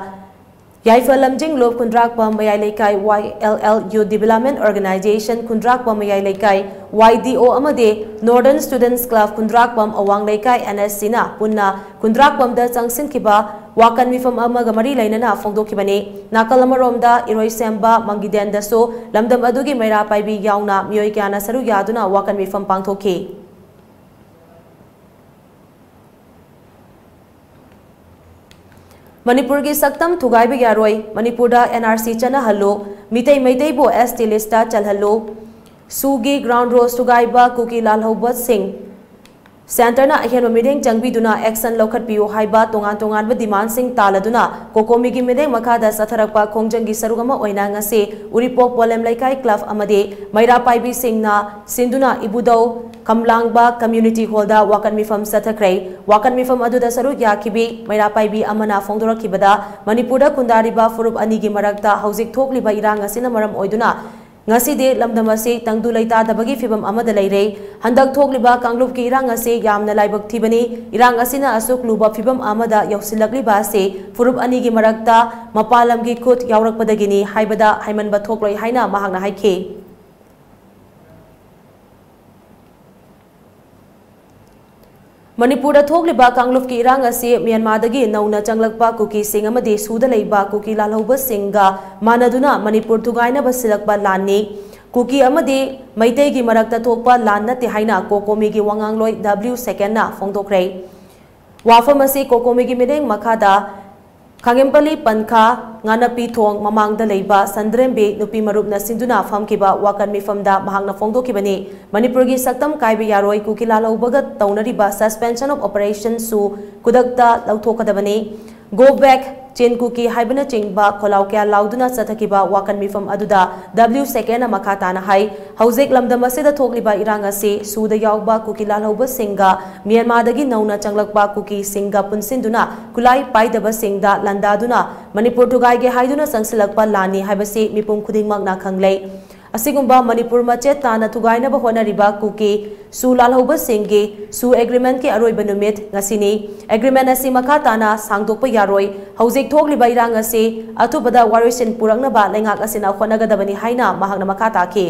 Yaifal Lamjing Lob Kundrakpa Mayai Lekai YLL Youth Development Organization Kundrakpa Mayai Lekai YDO Amade Northern Students Club Kundrakpam Awang Lekai NSC na punna Kundrakpam da Changsin Kiba Wakan Mifam Amaga Mari Lainana Fongdokibane Nakal Amaromda Iroi Semba Mangiden Daso Lamdam Adugi Maira Paibi Yauna Miyoi Kiana Saru Yaduna Wakan Mifam Pangthoki Manipur की सक्तम थुगाइब यारोय Manipur NRC चना हल्लो मितै मैतै बो ST लिस्टा चल हल्लो सुगी ग्राउंड रोज थुगाइबा कुकी लालहौबत सिंह सेंटरना अहेन मिडेंग चंगबीदुना एक्शन लौखटपियो हाइबा तोंगान तोंगान डिमांड सिंह तालदुना कोकोमीगी मिडेंग मखादा सथरकपा खोंजंगी सरुगमा ओइना ngase उरिपोक पोलेम लैकाई क्लब अमदे मैरा पाइबी सिंहना सिंधुना इबुदौ कमलांगबा कम्युनिटी हॉलदा वाकन मिफम सथख्रै वाकन मिफम अदुदा सरु याखिबी मैरा पाइबी अमना फोंदोरखिबदा मणिपुरदा कुंदारिबा फुरुप अनिगी मरक्ता हौजिक थोकलिबा इरांग असिना मरम ओइदुना ngasi de lamdam ase tangdu laita dabagi fibam amada leire handak thokliba kanglub ki irang ase yamna laibak thibani irang asina asuk luba fibam amada yausilakliba ase furup ani gi marakta mapalam gi khut yaurakpadagini haibada haimanba thokloi haina mahakna haikhe Manipur thokliba kangluf ki irang ase Myanmar dagi nauna changlakpa kuki sing amade suda leiba kuki lalhauba singa manaduna Manipur thugaina basilakpa lanni kuki amade maitei gi marakta thokpa lan nate haina kokomi gi wangangloi W second na fongdokrai wafam ase kokomi gi mideng makhada Khangempali Pankha Nganapi Thong Mamangda Leiba Sandrembe Nupi Marupna Sinduna Famkiba Wakan Mifamda Mahangna Fongdokibani Manipur gi saktam kaibe yaroi kukila laubaga taunariba suspension of operation su kudakta lauthokadabani go back chen kuki haibana chingba kholau kya lauduna sathakiba wakan mifam aduda W second makata na hai hauzek lamdam aseda thokliba iranga se suda yauba kuki lalhauba singa Myanmar dagi nauna changlakba kuki singa punsinduna kulai paidaba singda landaduna Manipur tugai ge haiduna sangsilakpa lani haibase mipum khudingmak na khanglei Asigumba Manipur machet tana thugaina ba honariba kuki su lalhauba singge su agreement ke aroi banumit ngasini agreement asi makha tana sangdokpa yaroi haujek thokliba irang ase atubada warisin purangna ba lengak asina khonagadabani haina mahakna makha takhe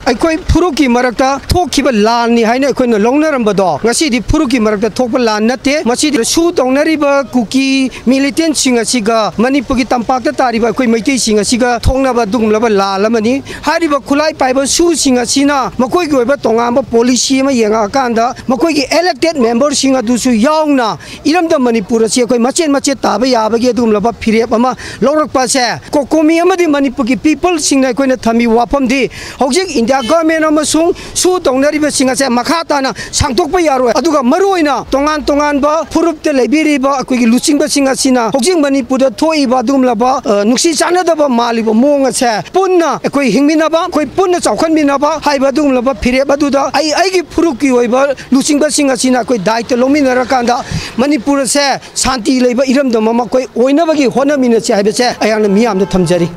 अखोई फुरुकी मरक्ता थोखिबा लाननि हाइना अखोइना लौनरमबदो ngasi फुरुकी मरक्ता थोकबा लान नते मसिदि सु तौनरिबा cookie militant सिंग असिगा मणिपुरगी तंपाकता तारिबा अखोइ मैतै सिंग असिगा थोंगनाबा दुगमलाबा लालमनि हारिबा खुलाई पाइबा सु सिंग असिना मखोइगी ओइबा तोंगांबा policy अमा येंगा कांदा मखोइगी elected member सिंग अदुसु याउना इरमदा मणिपुर असि अखोइ मचेन मचे ताबा याबगे दुगमलाबा फिरेप अमा लौरकपासे कोकोमी अमदि मणिपुरगी पीपल सिंग अखोइना थमी वाफमदि हौजिक India government amasung su tongnariba singase makhatana sangtokpa yaroi aduga maruina tongan ba furupte lebiriba akoigi luchingba singasina hojing manipurda thoiba dumlaba nuksi chanadaba maliba monga se punna akoi hingminaba koi punna chawkhanminaba haiba dumlaba fireba duda aigi furuki oiba luchingba singasina koi daita lominara kanda manipur se shanti leiba iramda mama koi oinabagi honamina se haiba se ayana miyamda thamjari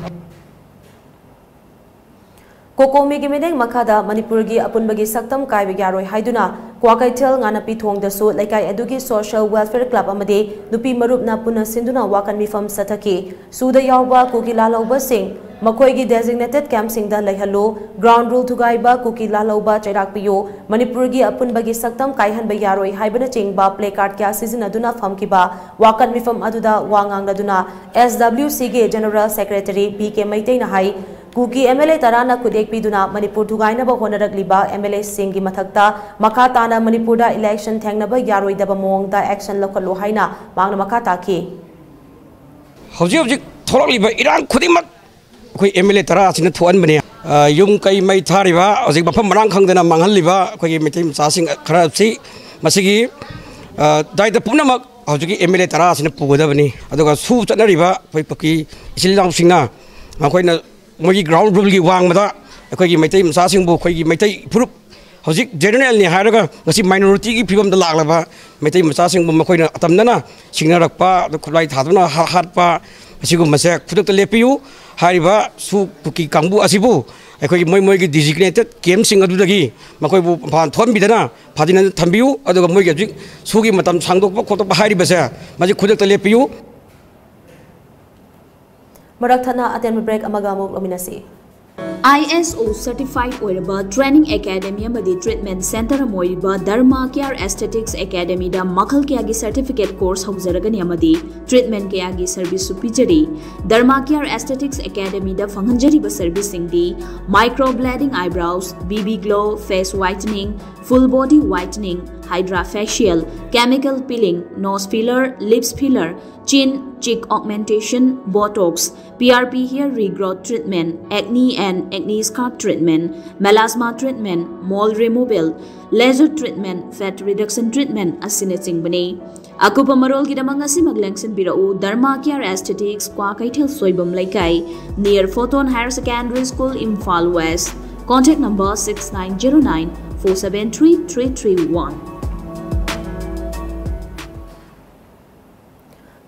Kokomi gi mideng makhada Manipur gi apunbagi saktam kaibe yaroi haiduna Kwakaitel Nganapi Thongdasu laikai adugi social welfare club amade nupi marupna puna sinduna wakan mifam sathaki suda yauba kuki lalauba sing makhoi gi designated camp singda laihallo ground rule thugaiba kuki lalauba chairakpiyo Manipur gi apunbagi saktam kaihanba yaroi haibana chingba placard kya sizinaduna famkiba wakan mifam aduda wangangladuna SWC ge general secretary BK Maitei na hai Kuki MLA Tarana Kudek Piduna Manipur Tugaina Honaragliba MLA Singhi Mathakta Makatana Manipurda election Tangnaba Yaroi Daba Mongda action local Lohaina Magna Makataki Howji Thorliba Iran Kudimak MLA Tara in the Tuan Mania Yung Kai Mai Tariva Ozik Bapam Rankang than a Manghaliva Koi Metim Sasing Karapsi Masigi died the Punamak Howji MLA Tara in the Pudavani Adoga Su Tanariva Paki Silang Singna Makoina Mogi ground rule wang mada akhoi maitai masa singbu khoi maitai purup hojik general ni haraga ngasi minority gi phibam da laglaba maitai masa singbu makoina atamnana singnarakpa khulai thaduna hatpa asigu mase khuduk ta lepiu hariba su kuki kangbu asibu akhoi moi gi designated camp sing adu dagi makoi bu phan thon bidana phadina thambiu aduga moi gi sugi matam sangdok khotop hariba se maji khuduk ta lepiu Marak thana aten break amaga amuk lominasi. ISO certified oiraba training academy amadi treatment center amoiriba Dharma Care Aesthetics Academy da makhal kya gi certificate course hawzaragani amadi treatment kya gi service supijari Dharma Care Aesthetics Academy da fanganjari ba service singdi microblading eyebrows, BB glow, face whitening, full body whitening, hydra facial, chemical peeling, nose filler, lips filler, chin, cheek augmentation, botox, PRP hair regrowth treatment, acne and acne scar treatment, melasma treatment, mole removal, laser treatment, fat reduction treatment asinating bani. Akupa marol gidamang asi maglengsin birau Dharma Care Aesthetics kwa Kaithel Soibam Laikai near Photon Higher Secondary School Imphal West. Contact number 6909 473 331.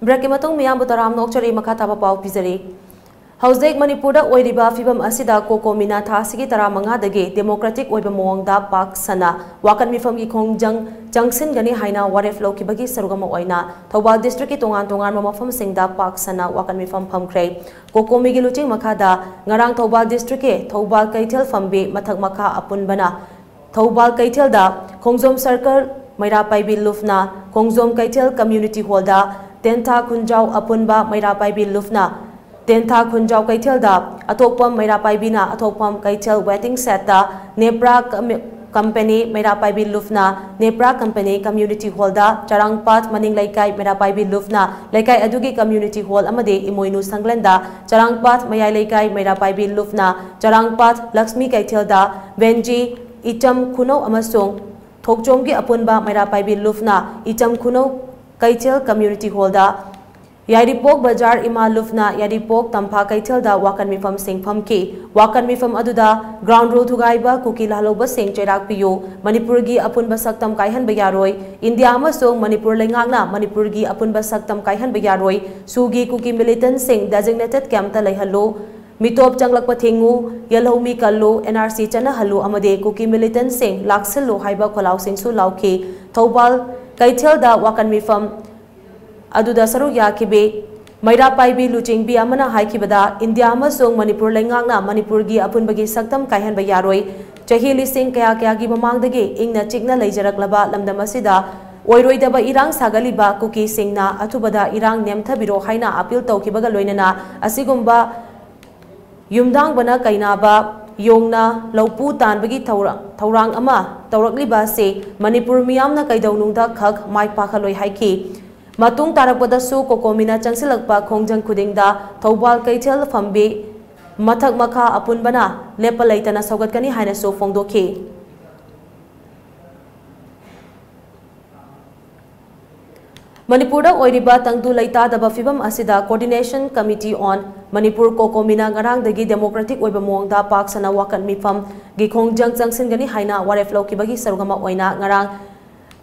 Break matong miyam butaram nokchari makataba pau pizari. Hauzek Manipur oiriba fibam asida kokomina thasigi tara manga dage democratic oiba mongda pak sana wakan mifam gi khongjang jangsin gani haina waref lo ki bagi sarugama oina Thobal district ki tongan mafam singda pak sana wakan mifam phamkre kokomi gi luching makada ngarang Thobal district ke Thobal Kaithel fambe mathak makha apun bana Thobal Kaithel da Khongjom Circle Maira Paibi Lufna Khongjom Kaithel Community Hall da Tentha Khunjau apunba Maira Paibi Lufna Tentha Khunjau Kaithel da atokpam Maira Paibina atokpam Kaithel wedding set da Nepra company Maira Paibi Lufna Nepra company community hall da Charangpat Maning Laikai Maira Paibi Lufna Laikai adugi community hall amade Imoinu Sanglenda Charangpat Mayai Laikai Maira Paibi Lufna Charangpat Lakshmi Kaithel da Benji Icham Khuno amasung Thokjom gi apunba Maira Paibi Lufna Icham Khuno Kaithel community hall da Yaripok Bajar Ima Lufna Yaripok Tampa Kaithel da wakan mifam sing phamki wakan mifam aduda ground road thugaiba kuki laloba sing cherak piyo Manipur gi apunba saktam kaihan bayaroi India amasung Manipur lengangna Manipur gi apunba saktam kaihan bayaroi sugi kuki militant sing designated camp ta laihallo mitop changlak pathingu yalhomi kallo NRC chana hallo amade kuki militant sing laksello haiba kholau sing su lauki Thobal Kaithel da wakan mifam aduda saru yakibe Maira Paibi luching bi amana haikibada India amasung Manipur lengangna Manipur gi apunbagi saktam kaihan bayaroi chahi lising kaya gi mamangdagi ingna chikna leijaraklaba lamdam asida oiroidaba irang sagaliba kuki singna athubada irang nemthabiro haina appeal tawkibaga loinana asigumba yumdang bana kainaba yongna laupu tanbagi thaurang ama tawrakliba se Manipur miyamna kaidaunungda khak mai pakhaloi haiki Matung tarakpada su kokomina changsilakpa khongjang khudingda Thobal Kaithel fambe mathak makha apunbana lepalaitana saugatkani haina su phongdokhi Manipur oiriba tangdu laita daba fibam asida coordination committee on Manipur kokomina ngarang dagi democratic oiba mongda pak sana wakan mifam gi khongjang changsingani haina waref loki bagi sarugama oina ngarang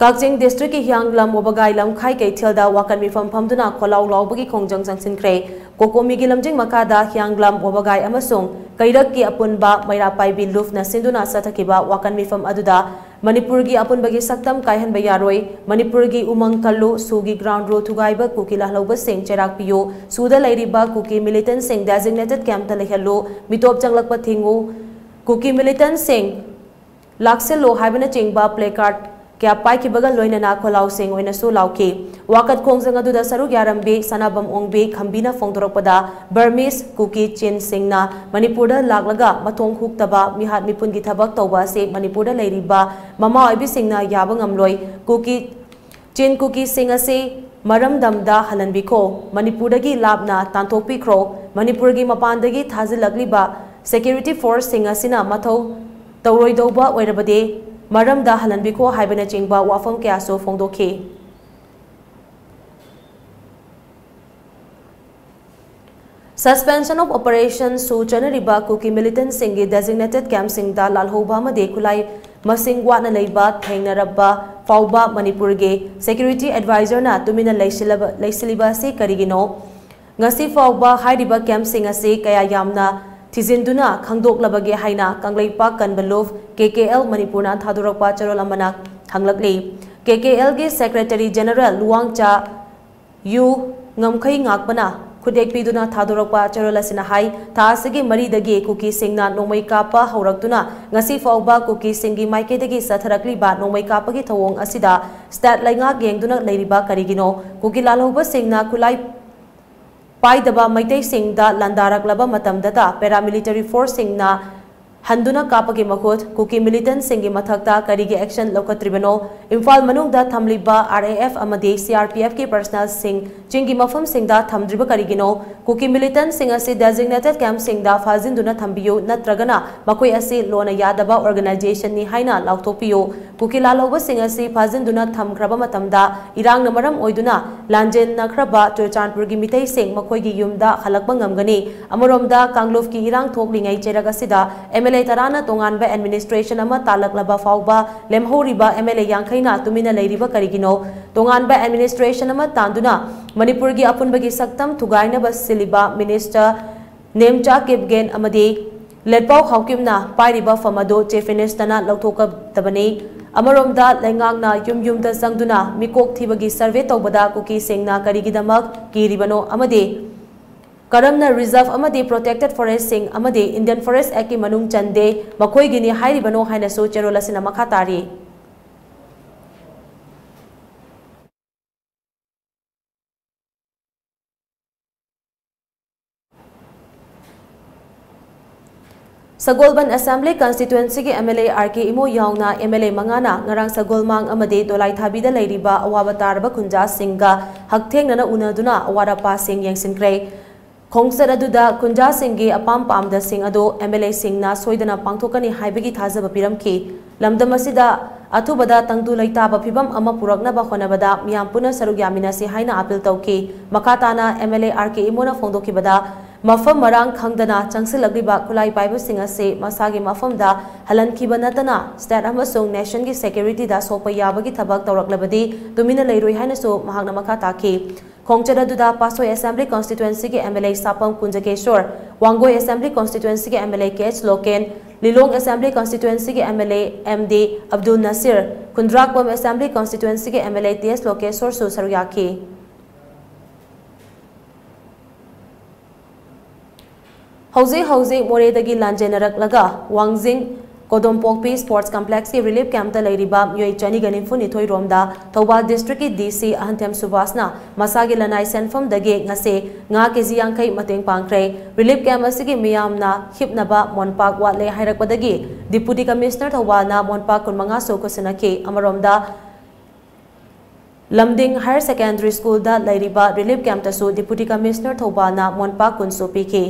Kakjing district ki Hyanglam Obagai lam khai Kaithel da wakan mifam phamduna kholau laubagi khongjang jangsin kre kokomi gi lamjing makada Hyanglam Obagai amasung kairak ki apunba Maira Paibi Lufna sinduna sathakiba wakan mifam aduda Manipur gi apunbagi saktam kaihan bayaroi Manipur gi umang kallu sugi ground road thugaiba kuki lahloba sing cherak piyo suda lairiba kuki militant sing designated camp ta lehallo mitop changlakpa thingu kuki militant sing lakselo haibana chingba placard Kya pai ki bagal loina na kholau sing oina su lauki wakat khongjang aduda saruk yarambe sanabam ongbe khambina phongdorakpada Burmese kuki chin singna Manipurda laglaga mathong huktaba mihat mipun gi thabak tawba se Manipurda leiriba mama oibi singna yaba ngamloi kuki chin kuki sing ase maram damda halanbikho Manipurda gi labna tanthokpi khro Manipur gi mapandagi thazilakliba security force sing asina mathau tawroidauba oirabade Maram da halanbiko haibana chingba wafam kya so phongdokhi Suspension of operations su chanariba kuki militant singi designated camp singda lalhoba ma de kulai masing wana leiba thainarabba fauba Manipur ge security advisor na tumina leisiliba se karigino ngasi fauba hairiba camp singa se kaya yamna Tizinduna khangdok labage haina Kanglaipa Kanbalov KKL Manipurna Thadurakpa Charol Amana Hanglakli KKL ge Secretary General Luangcha Yu Ngamkhai Ngakpana खुदेक पीदुना थादोरकपा चरोल असिना high था असगी मरीदगी cookie सिंगना नोंमै कापा हौरक्तुना ngasi fauba kuki singi maikedagi sathrakliba nongmai kapagi thawong asida stat lainga gengduna leiriba karigino kuki lalhoba singna kulai paidaba maitai singda landaraklaba matamdata paramilitary force singna handuna kapagi makhut kuki militant singi mathakta karigi action lokatribano imphal manungda thamliba RAF amadi CRPF ki personnel sing chingi mafam singda thamdriba karigino kuki militant sing asi designated camp singda fazinduna thambiyo natragana makoi asi lona yadaba organization ni haina lauthopiyo kuki laloba sing asi fazinduna thamkraba matamda irang namaram oiduna lanjen nakraba Churchandpur gi mitai sing makoi gi yumda khalakba ngamgani amoromda kangluf ki irang thoklingai cheraga sida MLA tarana tonganba administration ama talaklaba fauba lemhoriba MLA yangkhaina tumina leiriba karigino tonganba administration ama tanduna Manipur gi apunbagi saktam thugaina bas siliba minister Nemcha Kipgen amadi ledpau khawkimna pairiba famado chefinistana lauthoka tabani amaromda lengangna yumda sangduna mikok thibagi survey tawbada kuki singna karigidamak kiribano amadi Karamna Reserve amadi Protected Forest Sing amadi Indian Forest Act ki manung chande makhoi gini hairibano haina so cherola sina makhatari Sagolban Assembly Constituency ki MLA RK Imo yauna MLA Mangana ngarang Sagolmang amadi dolai thabida leiriba awabatarba kunja singga hakthengna unaduna awara pa sing yangsinkre Khongsar aduda kunja singi apam pamda sing ado MLA singna soidana pangthokani haibagi thazaba piramki lamdam asida athubada tangtu laitaba phibam ama purakna ba khonabada miyam puna saruk yaminasi haina appeal tawki makatana MLA RK Imona phongdokibada mafam marang khangdana changsilagliba kulai paiba singa se masagi mafamda halankiba natana state amasung nation gi security da sopa yabagi thabak tawraklabadi tumina leiroi haina so mahakna makata ki Khongchara duda Pasoi Assembly Constituency ki MLA Sapam Kunjakeshwar Wangoi Assembly Constituency ki MLA KH Loken Lilong Assembly Constituency ki MLA MD Abdul Nasir Kundrakwam Assembly Constituency ki MLA TS Lokeshwar su saruyaki Hauze Moredagi Lanjenarak laga Wangjing Kodompokpi Sports Complex ki relief camp ta leiriba myoi chani ganimfu nithoi romda Thobal district ki DC Ahantem Subhasna masagi lanai senfam dage ngase nga kg yangkai mateng pangkre relief camp asigi miyamna hipnaba monpak watle hairakpadagi deputy commissioner Thobal na monpak kunmanga sokosinaki amaromda Lamding Higher Secondary School da leiriba relief camp ta su deputy commissioner Thobal na monpak kunso piki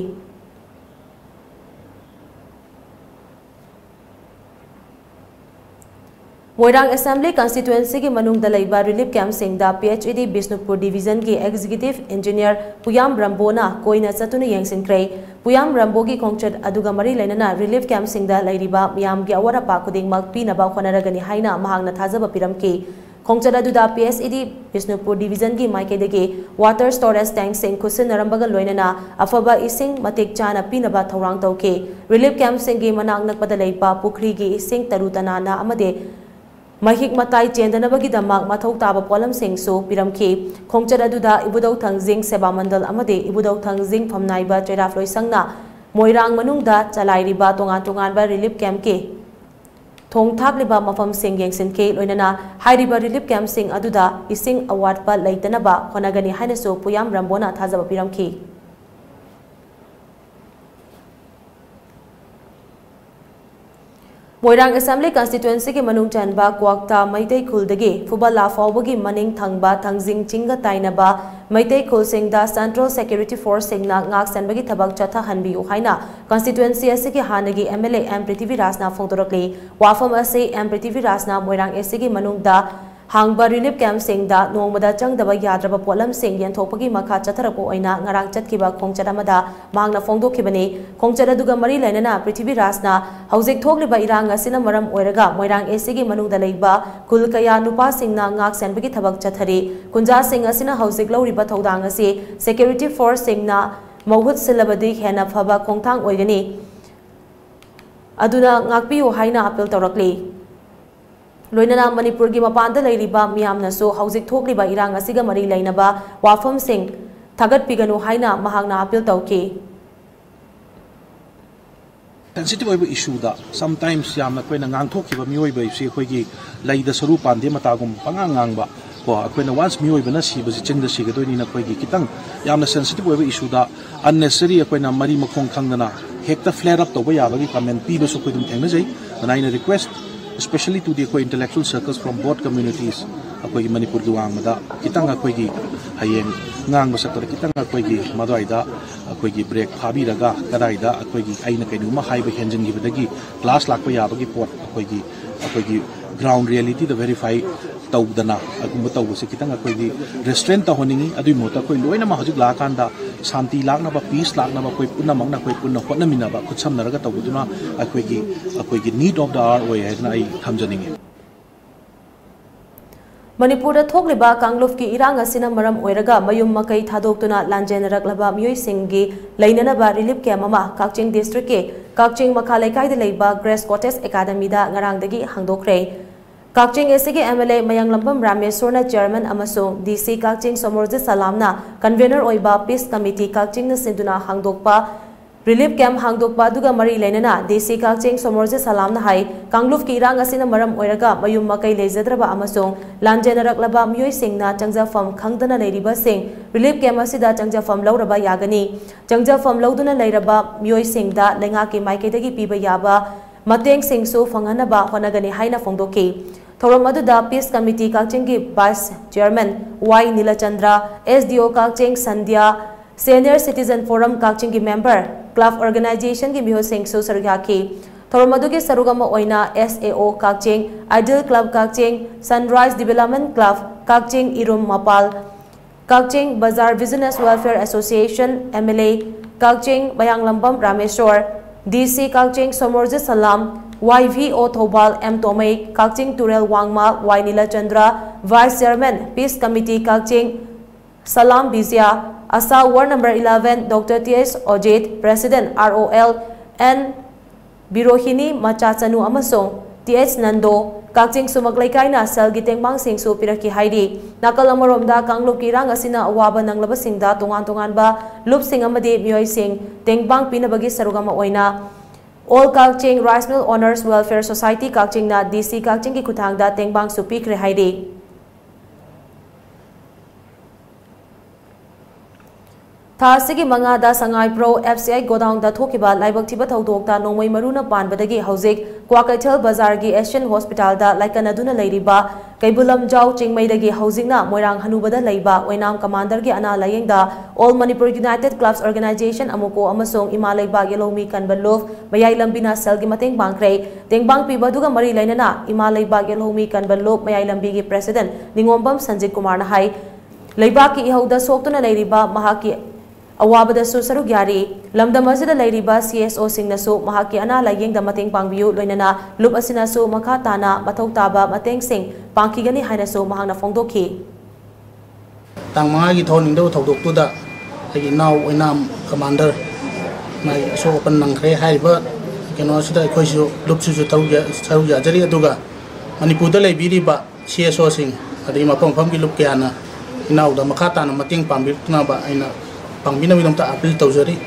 Moirang Assembly Constituency ki manung dalaiba relief camp singda PHED Bisnupur Division ki Executive Engineer Puyam Rambona koina chatuna yengsinkre Puyam Rambo ki khongchat aduga mari lainana relief camp singda lairiba miyam gi awara pa kuding makpi naba khonaragani haina mahangna thajaba piramki khongchat aduda PHED Bisnupur Division ki maikedagi water storage tank sing khusin narambaga loinana afaba ising matik chana pinaba thorang tawke relief camp singi manang nakpada leipa pukhri gi ising tarutana na amade Mahik matai chendanabagi damak mathau taba polam singsu piramki khongchad aduda ibudau thangjing seba mandal amade ibudau thangjing phamnaiba cherafloi sangna moirang manungda chalairiba tongan ba relief camp ke thong thapliba mafam sing yengsin ke loinana hairiba relief camp sing aduda ising award pa leitanaba khonagani hainaso Puyam Rambona thajaba piramki Moirang Assembly Constituency ki manung chanba kwakta Maitai Khuldagi Fubala Fawbagi maning thangba thangjing chinga tainaba Maitai Khul singda Central Security Force singna ngak sanbagi thabak chatha hanbiu haina constituency asigi hanagi MLA M Prithvi Rasna phongtorakli wafam ase M Prithvi Rasna Moirang asigi manungda hangba relief camp singda nongmada changdaba yadraba polam sing yenthopagi makha chatharapo oina ngarang chatkiba khongcharamada mangna phongdokhibani khongchara duga mari lainana Prithvi Rasna haujik thokliba irang asina maram oiraga Moirang asigi manungda leiba kulkaya nupa singna ngak sanbagi thabak chathari kunja sing asina haujik lawriba thodang asi security force singna mawhut silabadi hena phaba khongthang oigani aduna ngakpiu haina appeal tawrakli Loinana Manipur ki mapanda leiriba miyamna so haujik thokliba irang asiga mari lainaba wafam sing थागतपिगनु हाइना महांगना appeal तौकी sensitive issue da sometimes yamna koina ngangthok kiba mioi bai si khoi gi laida saru pande matagum pangang ba ko koina once mioi bana si ba chingda si ga doini na khoi gi kitang yamna sensitive issue da unnecessary koina mari makhong khangdana hekta flare up to ba yaba gi comment pi ba so koi dum thengna jai and I request especially to the intellectual circles from both communities akoi Manipur gi wang da kitang akoi gi hayeng ngang ba sakta kitang akoi gi madai da akoi gi break phabi raga kadai da akoi gi aina kainu ma hai ba henjin gi badagi class lak pa yaba gi pot akoi gi ground reality the verify tawdana agum taw se kitang akoi gi restraint ta honingi adui mota koi loina ma hojik la kan da shanti lakna ba peace lakna ba koi punna magna koi punna hotna mina ba kucham naraga tawduna akoi gi need of the hour oi haina ai thamjaningi Manipur da thokliba kangluf ki irang asina maram oiraga mayum makai thadokuna lanjenarak miyoi singgi lainanaba relief camp ama Kakching district ke Kakching makhalai kai da leiba Grace Cottage Academy da ngarangdagi hangdokre Kakching SC MLA Mayanglambam Rameshwarna chairman amasung DC Kakching Somorje Salamna convener oiba peace committee Kakching na sinduna hangdokpa Relief camp hangdokpa duga mari lainana DC Kakching Somorje Salamna hai kangluf ki irang asina maram oiraga mayum makai leijadraba amasung lanjenarak miyoi singna changjafam khangdana leiriba sing relief camp asida changjafam lauraba yagani changjafam lauduna leiraba miyoi singda lenga ki maikaidagi piba yaba mateng singsu fanganaba honagani haina phongdoki thorom aduda peace committee Kakching ki vice chairman Y Nilachandra SDO Kakching Sandhya Senior Citizen Forum Kakching ki member club organization ki miho singsu sargyaki Thoromadu ki sarugama oina SAO Kakching Ideal Club Kakching Sunrise Development Club Kakching Irum Mapal Kakching Bazaar Business Welfare Association MLA Kakching Bayanglambam Rameshwar DC Kakching Somorje Salam YVO Thobal M Tomei Kakching Turel Wangma Y Nilachandra Vice Chairman Peace Committee Kakching Salam Bizia Asa Ward number 11 Dr. T.S. Ojit President ROL N Birohini Machachanu amasong T.H. Nando Kakching Sumaglaikai sel gitengmang singsu piraki haidi nakal amaromda kangluk kirang asina awaba nanglaba singda tongan ba lup sing amadi miyoi sing tengbang pinabagi sarugama oina All Kakching Rice Mill Owners Welfare Society Kakching na DC Kakching ki kuthangda tengbang supikre haidi Thasigi mangada sangai pro FCI godown da thokiba laibak thiba thodokta nongmai maruna panbadagi hauzik Kwakaithal Bazar gi Asian Hospital da laikanaduna leiriba Kaibulam Jau Chingmai dagi hauzingna Moirang Hanubada leiba Oinam Commander gi ana layengda All Manipur United Clubs Organization amuko amasong Imalaiba Yelomi Kanbalov Mayai Lambina sel gi mateng bangkre tengbang piba duga mari lainana Imalaiba Yelomi Kanbalov Mayai Lambi gi President Ningombam Sanjit Kumar na hai leiba ki ihauda soktuna leiriba mahaki Awabada su saruk yari lamdam asida leiriba CSO singnasu mahaki ana layeng da mateng pangbiu loinana lup asina su makha tana mathau taba mateng sing pangkigani haina su mahangna phongdokhi tangma gi thoning do thodok tu da agi naw oinam commander mai so open nang khre haiba keno sida khoi su lup su saruk ya jari aduga Manipur da leibiri ba CSO sing adi ma phom gi lup kyana naw da makha tana mateng pangbiu na ba aina Pangbina widom ta appeal tawjari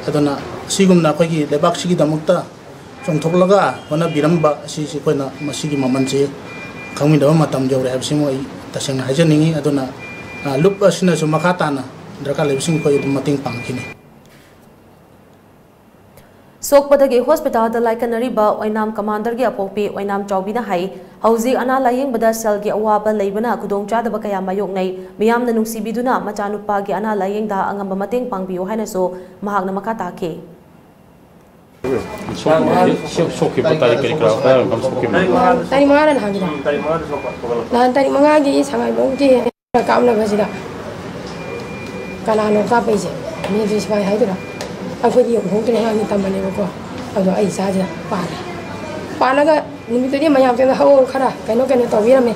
adana sigumna khoi lebak sigi damukta chongthoklaga wana biramba si koina masigi mamanche khangmi da matam jawre habsimo ai tasang hajaningi adana lup asina su makhatana draka lebsing khoi mating pangkini Sokpadagi hospital da laikanariba Oinam Commander gi apopi Oinam Chaubina hai hauzik ana layeng bada sel gi awaba leibana kudong chadaba kaya mayoknai miyamna nungsibiduna machanupa gi ana layeng da angamba mateng pangbiu haina so mahakna makha take Soki patari kiri kira kam soki tani mangaran hangida lan tani mangagi sangai bongti kamna basida kana no ka peje mi dis bai haidura aku di hong tu yang kita mana buku, aku ai saja pana ga ni tu dia macam tu hau kara, kena tahu dia me,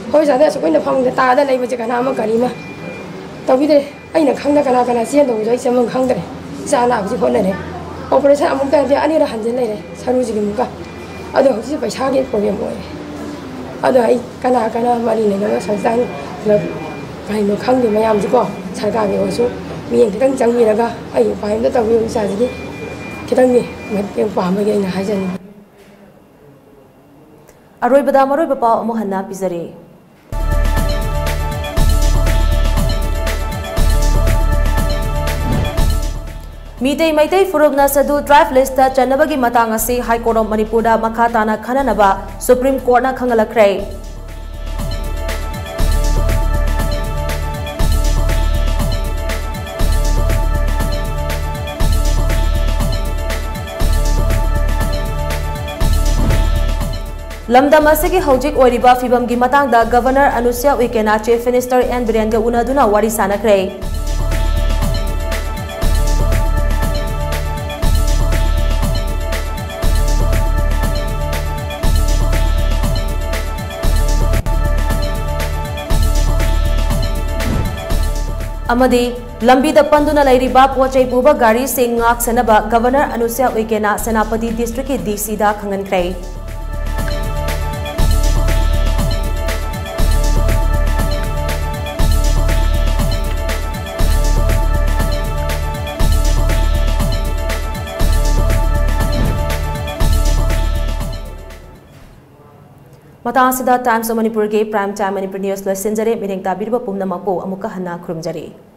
hau saja suku ni pang ta ada lagi macam nama kari mah, tapi deh, ai nak khang dah kana sian tu jadi semua khang deh, sana apa sih pun deh, operasi amun kan dia ani dah hanjil deh, saru sih muka, ada hau sih paisa ke problem boleh, ada ai kana mari ni kalau selesai, kalau kai no khang dia macam tu ko, sarga ke wasu. miệng thì đang chẳng gì là cả ai phải nó tao yêu sao gì thì đang gì mình tiếng phàm bây giờ là hai dân aroi bada maroi bapa mo hanna pizari Mitei Maitai Furubna Sadu Drive List Chanabagi Matangasi High Court of Manipur da Makhatana Khananaba Supreme Court na Khangalakrai Lamdam asigi hojik oiriba fibam gi matangda Governor Anusia Uikena Chief Minister N Biren ga unaduna wari sanakrai Amadi lambi da panduna lairiba pochai puba gari sing ngak sanaba Governor Anusia Uikena Senapati District ki DC da khangankrai Matang sida Times of Manipur ke Prime Time Manipur News la sinjare mireng tabirba pumna mapo amuka hana khurumjari